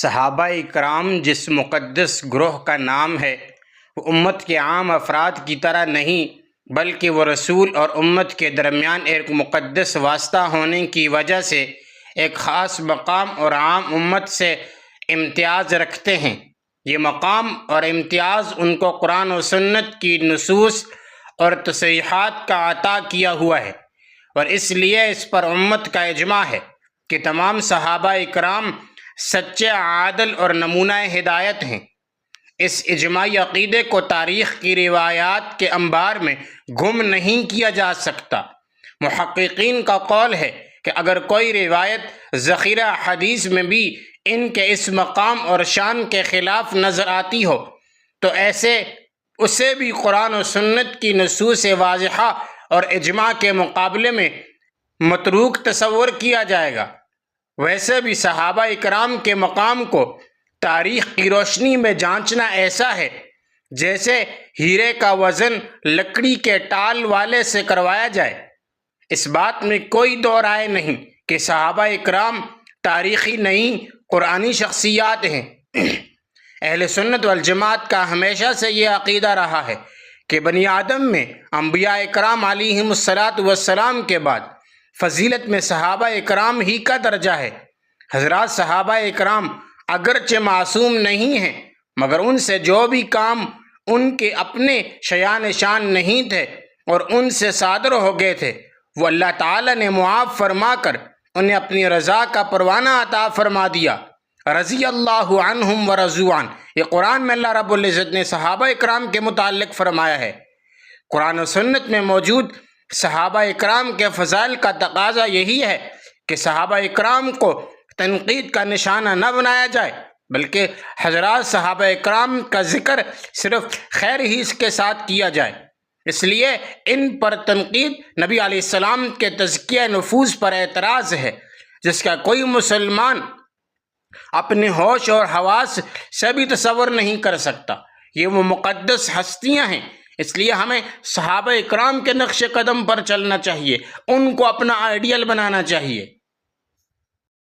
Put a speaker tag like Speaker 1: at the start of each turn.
Speaker 1: صحابہ اکرام جس مقدس گروہ کا نام ہے وہ امت کے عام افراد کی طرح نہیں بلکہ وہ رسول اور امت کے درمیان ایک مقدس واسطہ ہونے کی وجہ سے ایک خاص مقام اور عام امت سے امتیاز رکھتے ہیں۔ یہ مقام اور امتیاز ان کو قرآن و سنت کی نصوص اور تصریحات کا عطا کیا ہوا ہے، اور اس لیے اس پر امت کا اجماع ہے کہ تمام صحابہ اکرام سچے عادل اور نمونہ ہدایت ہیں۔ اس اجماعی عقیدے کو تاریخ کی روایات کے انبار میں گم نہیں کیا جا سکتا۔ محققین کا قول ہے کہ اگر کوئی روایت ذخیرہ حدیث میں بھی ان کے اس مقام اور شان کے خلاف نظر آتی ہو تو اسے بھی قرآن و سنت کی نصوص واضحہ اور اجماع کے مقابلے میں متروک تصور کیا جائے گا۔ ویسے بھی صحابہ اکرام کے مقام کو تاریخ کی روشنی میں جانچنا ایسا ہے جیسے ہیرے کا وزن لکڑی کے ٹال والے سے کروایا جائے۔ اس بات میں کوئی دو رائے نہیں کہ صحابہ اکرام تاریخی نہیں قرآنی شخصیات ہیں۔ اہل سنت والجماعت کا ہمیشہ سے یہ عقیدہ رہا ہے کہ بنی آدم میں انبیاء اکرام علیہم السلام کے بعد فضیلت میں صحابہ اکرام ہی کا درجہ ہے۔ حضرات صحابہ اکرام اگرچہ معصوم نہیں ہیں، مگر ان سے جو بھی کام ان کے اپنے شایان شان نہیں تھے اور ان سے صادر ہو گئے تھے، وہ اللہ تعالی نے معاف فرما کر انہیں اپنی رضا کا پروانہ عطا فرما دیا۔ رضی اللہ عنہم ورضوا عنہ، یہ قرآن میں اللہ رب العزت نے صحابہ اکرام کے متعلق فرمایا ہے۔ قرآن و سنت میں موجود صحابہ اکرام کے فضائل کا تقاضا یہی ہے کہ صحابہ اکرام کو تنقید کا نشانہ نہ بنایا جائے، بلکہ حضرات صحابہ اکرام کا ذکر صرف خیر ہی اس کے ساتھ کیا جائے۔ اس لیے ان پر تنقید نبی علیہ السلام کے تزکیہ نفوس پر اعتراض ہے، جس کا کوئی مسلمان اپنے ہوش اور حواس سے بھی تصور نہیں کر سکتا۔ یہ وہ مقدس ہستیاں ہیں، اس لیے ہمیں صحابہ اکرام کے نقش قدم پر چلنا چاہیے، ان کو اپنا آئیڈیل بنانا چاہیے۔